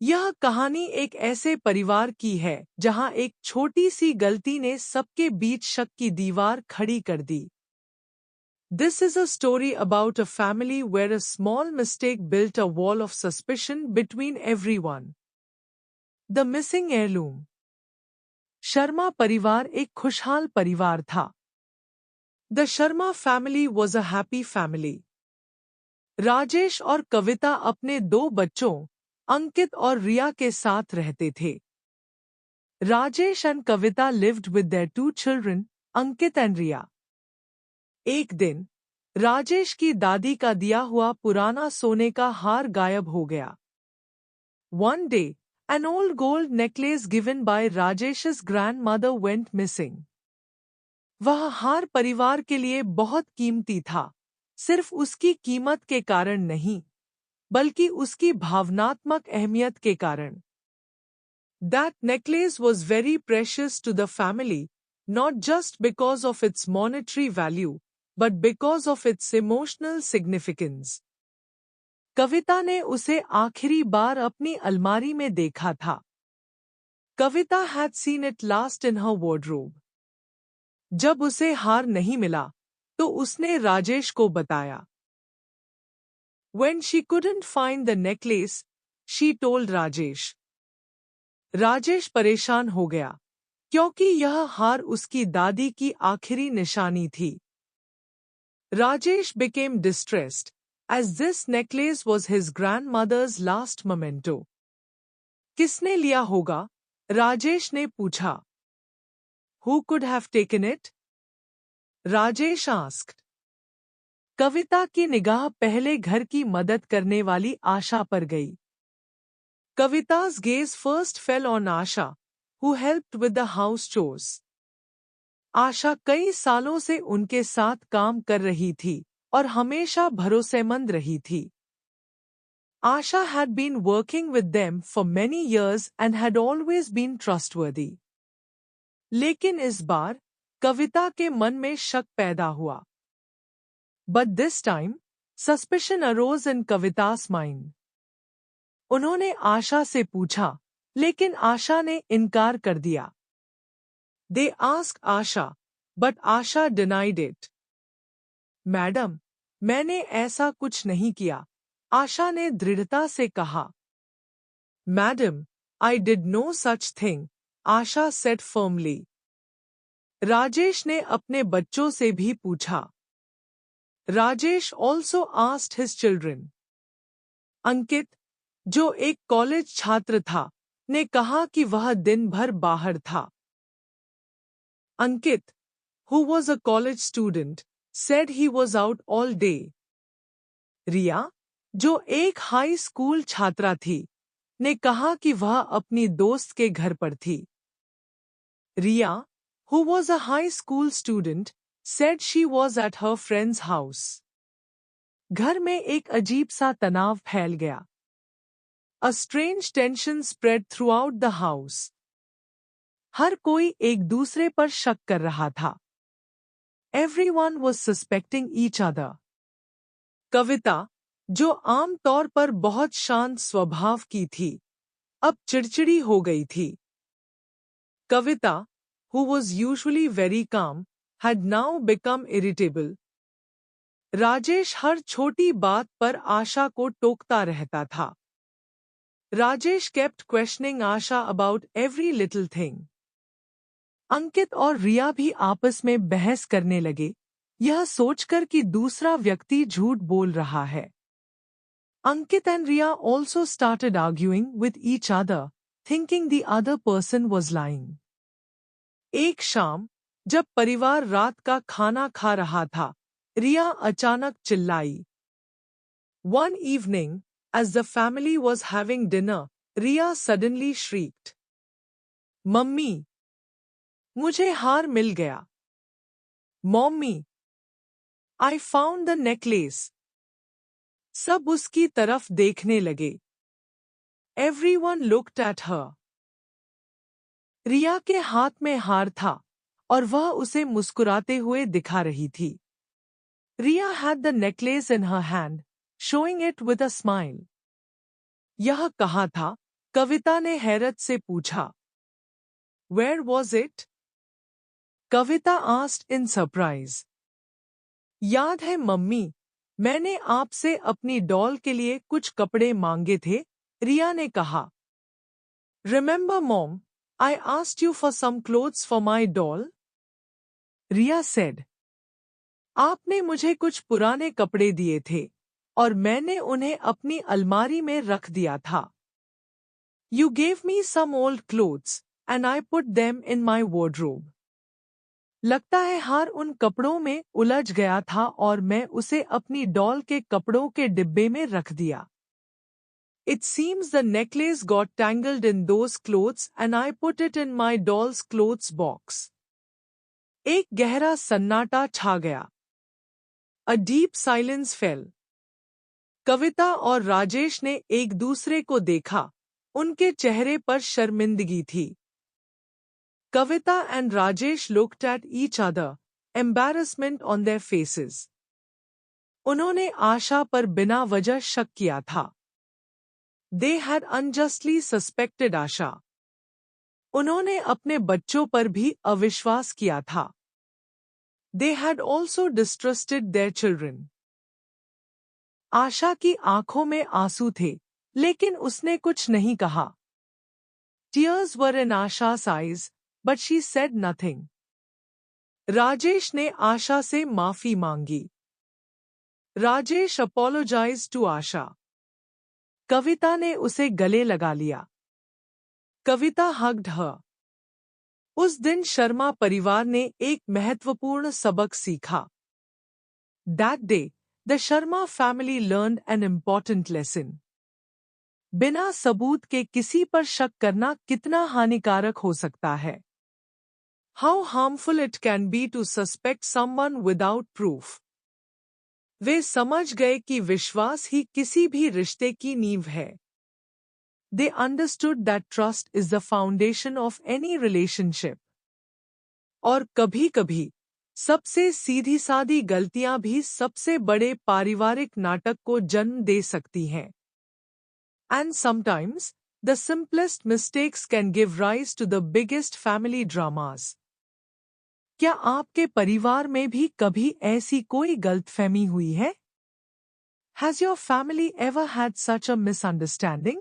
यह कहानी एक ऐसे परिवार की है जहां एक छोटी सी गलती ने सबके बीच शक की दीवार खड़ी कर दी। This is a story about a family where a small mistake built a wall of suspicion between everyone. The missing heirloom. Sharma परिवार एक खुशहाल परिवार था। The Sharma family was a happy family. Rajesh और कविता अपने दो बच्चों अंकित और रिया के साथ रहते थे। Rajesh and Kavita lived with their two children, Ankit and Riya. एक दिन राजेश की दादी का दिया हुआ पुराना सोने का हार गायब हो गया। One day, an old gold necklace given by Rajesh's grandmother went missing. वह हार परिवार के लिए बहुत कीमती था, सिर्फ उसकी कीमत के कारण नहीं, बल्कि उसकी भावनात्मक अहमियत के कारण। That necklace was very precious to the family, not just because of its monetary value, but because of its emotional significance. कविता ने उसे आखिरी बार अपनी अलमारी में देखा था। कविता had seen it last in her wardrobe. जब उसे हार नहीं मिला, तो उसने राजेश को बताया। When she couldn't find the necklace, she told Rajesh. Rajesh परेशान हो गया, क्योंकि यह हार उसकी दादी की आखिरी निशानी थी। Rajesh became distressed, as this necklace was his grandmother's last memento. किसने लिया होगा? राजेश ने पूछा। Who could have taken it? Rajesh asked. कविता की निगाह पहले घर की मदद करने वाली आशा पर गई। Kavita's gaze first fell on Asha, who helped with the house chores. आशा कई सालों से उनके साथ काम कर रही थी और हमेशा भरोसेमंद रही थी। आशा had been working with them for many years and had always been trustworthy. लेकिन इस बार कविता के मन में शक पैदा हुआ। But this time, suspicion arose in Kavita's mind. उन्होंने आशा से पूछा, लेकिन आशा ने इनकार कर दिया। They asked Asha, but Asha denied it. Madam, मैंने ऐसा कुछ नहीं किया, आशा ने दृढ़ता से कहा। Madam, I did no such thing, Asha said firmly. Rajesh ने अपने बच्चों से भी पूछा। Rajesh also asked his children. अंकित, जो एक कॉलेज छात्र था, ने कहा कि वह दिन भर बाहर था। Ankit, who was a college student, said he was out all day. रिया, जो एक हाई स्कूल छात्रा थी, ने कहा कि वह अपनी दोस्त के घर पर थी। रिया, who was a high school student, said she was at her friend's house. घर में एक अजीब सा तनाव फैल गया। A strange tension spread throughout the house. हर कोई एक दूसरे पर शक कर रहा था। Everyone was suspecting each other. कविता, जो आम तौर पर बहुत शांत स्वभाव की थी, अब चिड़चिड़ी हो गई थी। कविता, who was usually very calm, had now become irritable. Rajesh हर छोटी बात पर आशा को टोकता रहता था। Rajesh kept questioning Asha about every little thing. अंकित और रिया भी आपस में बहस करने लगे, यह सोचकर कि दूसरा व्यक्ति झूठ बोल रहा है। Ankit and Riya also started arguing with each other, thinking the other person was lying. एक शाम, जब परिवार रात का खाना खा रहा था, रिया अचानक चिल्लाई। One evening, as the family was having dinner, Riya suddenly shrieked. Mummy, मुझे हार मिल गया। Mommy, I found the necklace. सब उसकी तरफ देखने लगे। Everyone looked at her. रिया के हाथ में हार था और वह उसे मुस्कुराते हुए दिखा रही थी। Riya had the necklace in her hand, showing it with a smile. यह कहाँ था? कविता ने हैरत से पूछा। Where was it? Kavita asked in surprise. याद है मम्मी, मैंने आपसे अपनी डॉल के लिए कुछ कपड़े मांगे थे, रिया ने कहा। Remember mom, I asked you for some clothes for my doll? Riya said. आपने मुझे कुछ पुराने कपड़े दिए थे और मैंने उन्हें अपनी अलमारी में रख दिया था। You gave me some old clothes and I put them in my wardrobe. लगता है हार उन कपड़ों में उलझ गया था और मैं उसे अपनी डॉल के कपड़ों के डिब्बे में रख दिया। It seems the necklace got tangled in those clothes and I put it in my doll's clothes box. एक गहरा सन्नाटा छा गया। A deep silence fell. कविता और राजेश ने एक दूसरे को देखा, उनके चेहरे पर शर्मिंदगी थी। Kavita and Rajesh looked at each other, embarrassment on their faces. उन्होंने आशा पर बिना वजह शक किया था। They had unjustly suspected आशा. उन्होंने अपने बच्चों पर भी अविश्वास किया था। They had also distrusted their children. आशा की आंखों में आंसू थे, लेकिन उसने कुछ नहीं कहा। Tears were in Asha's eyes, but she said nothing. Rajesh ने आशा से माफी मांगी। राजेश apologized to आशा. कविता ने उसे गले लगा लिया। कविता hugged her. उस दिन शर्मा परिवार ने एक महत्वपूर्ण सबक सीखा। That day, the Sharma family learned an important lesson. बिना सबूत के किसी पर शक करना कितना हानिकारक हो सकता है। How harmful it can be to suspect someone without proof. वे समझ गए कि विश्वास ही किसी भी रिश्ते की नींव है। They understood that trust is the foundation of any relationship. और कभी-कभी सबसे सीधी-सादी गलतियां भी सबसे बड़े पारिवारिक नाटक को जन्म दे सकती हैं। And sometimes, the simplest mistakes can give rise to the biggest family dramas. क्या आपके परिवार में भी कभी ऐसी कोई गलतफहमी हुई है? Has your family ever had such a misunderstanding?